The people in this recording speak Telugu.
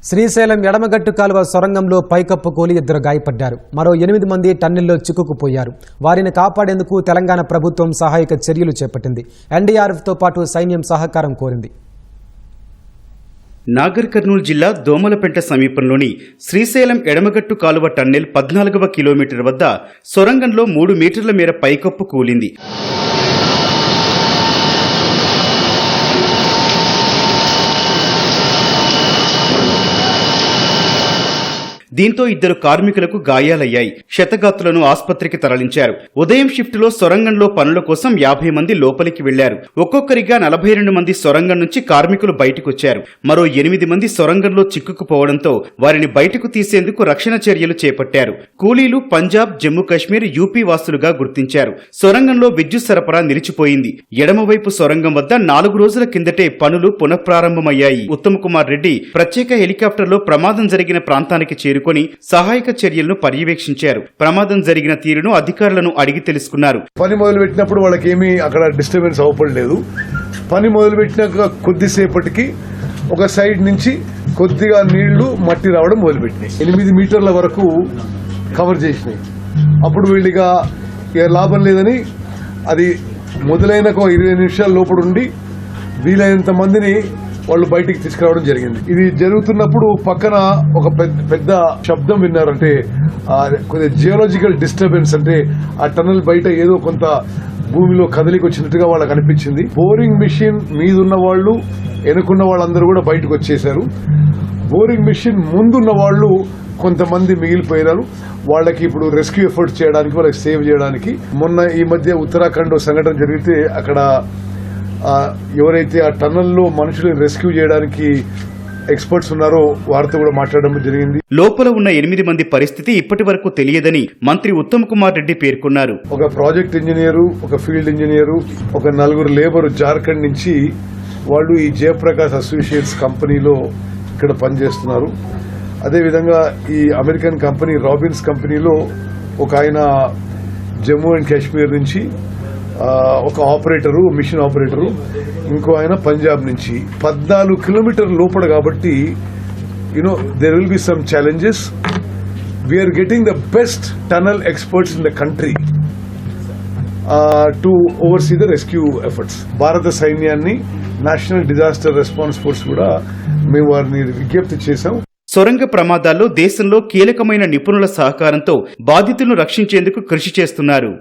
శ్రీశైలం ఎడమగట్టు కాలువ సొరంగంలో పైకప్పు కూలి 2 గాయపడ్డారు. మరో 8 మంది టన్నెల్లో చిక్కుకుపోయారు. వారిని కాపాడేందుకు తెలంగాణ ప్రభుత్వం సహాయక చర్యలు చేపట్టింది. ఎన్డీఆర్ఎఫ్తో పాటు సైన్యం సహకారం కోరింది. నాగర్ కర్నూలు జిల్లా దోమలపెంట సమీపంలోని శ్రీశైలం ఎడమగట్టు కాలువ టన్నెల్ 14వ కిలోమీటర్ వద్ద సొరంగంలో 3 మీటర్ల మేర పైకప్పు కూలింది. దీంతో 2 కార్మికులకు గాయాలయ్యాయి. క్షతగాత్రులను ఆసుపత్రికి తరలించారు. ఉదయం షిఫ్టులో సొరంగంలో పనుల కోసం 50 మంది లోపలికి వెళ్లారు. ఒక్కొక్కరిగా 42 మంది సొరంగం నుంచి కార్మికులు బయటకొచ్చారు. మరో 8 మంది సొరంగంలో చిక్కుకుపోవడంతో వారిని బయటకు తీసేందుకు రక్షణ చర్యలు చేపట్టారు. కూలీలు పంజాబ్, జమ్మూ కాశ్మీర్, యూపీ వాసులుగా గుర్తించారు. సొరంగంలో విద్యుత్ సరఫరా నిలిచిపోయింది. ఎడమవైపు సొరంగం వద్ద 4 రోజుల కిందటే పనులు పునఃప్రారంభమయ్యాయి. ఉత్తమ్ కుమార్ రెడ్డి ప్రత్యేక హెలికాప్టర్లో ప్రమాదం జరిగిన ప్రాంతానికి చేరుకుని సహాయక చర్యలను పర్యవేక్షించారు. ప్రమాదం జరిగిన తీరును అధికారులను అడిగి తెలుసుకున్నారు. పని మొదలుపెట్టినప్పుడు వాళ్ళకి ఏమీ అక్కడ డిస్టర్బెన్స్ అవపడలేదు. పని మొదలుపెట్టినాక కొద్దిసేపటికి ఒక సైడ్ నుంచి కొద్దిగా నీళ్లు మట్టి రావడం మొదలుపెట్టినాయి. 8 మీటర్ల వరకు కవర్ చేసినాయి. అప్పుడు వీళ్ళిగా లాభం లేదని అది మొదలైన 20 నిమిషాల లోపల ఉండి వీలైనంత మందిని వాళ్ళు బయటికి తీసుకురావడం జరిగింది. ఇది జరుగుతున్నప్పుడు పక్కన ఒక పెద్ద శబ్దం విన్నారు. అంటే కొద్దిగా జియోలాజికల్ డిస్టర్బెన్స్, అంటే ఆ టన్నల్ బయట ఏదో కొంత భూమిలో కదలికి వచ్చినట్టుగా వాళ్ళకి అనిపించింది. బోరింగ్ మిషన్ మీదున్న వాళ్ళు, వెనుకున్న వాళ్ళందరూ కూడా బయటకు వచ్చేసారు. బోరింగ్ మిషన్ ముందున్న వాళ్ళు కొంతమంది మిగిలిపోయారు. వాళ్ళకి ఇప్పుడు రెస్క్యూ ఎఫర్ట్స్ చేయడానికి, వాళ్ళకి సేవ్ చేయడానికి మొన్న ఈ మధ్య ఉత్తరాఖండ్ సంఘటన జరిగితే అక్కడ ఎవరైతే ఆ టన్నల్లో మనుషులను రెస్క్యూ చేయడానికి ఎక్స్పర్ట్స్ ఉన్నారో వారితో కూడా మాట్లాడడం జరిగింది. లోపల ఉన్న 8 మంది పరిస్థితి ఇప్పటి వరకు తెలియదని మంత్రి ఉత్తమ్ కుమార్ రెడ్డి పేర్కొన్నారు. ఒక ప్రాజెక్ట్ ఇంజనీరు, ఒక ఫీల్డ్ ఇంజనీరు, ఒక 4 లేబరు జార్ఖండ్ నుంచి వాళ్ళు ఈ జయప్రకాశ్ అసోసియేట్స్ కంపెనీలో ఇక్కడ పనిచేస్తున్నారు. అదేవిధంగా ఈ అమెరికన్ కంపెనీ రాబిన్స్ కంపెనీలో ఒక ఆయన జమ్మూ అండ్ కాశ్మీర్ నుంచి, ఒక ఆపరేటరు, మిషన్ ఆపరేటరు, ఇంకో ఆయన పంజాబ్ నుంచి. 14 కిలోమీటర్ లోపల కాబట్టి there will be some challenges. We are getting the best tunnel experts in the country to oversee the rescue efforts. భారత సైన్యాన్ని, నేషనల్ డిజాస్టర్ రెస్పాన్స్ ఫోర్స్ కూడా మేము వారిని విజ్ఞప్తి చేశాం. సొరంగ ప్రమాదాల్లో దేశంలో కీలకమైన నిపుణుల సహకారంతో బాధితులను రక్షించేందుకు కృషి చేస్తున్నారు.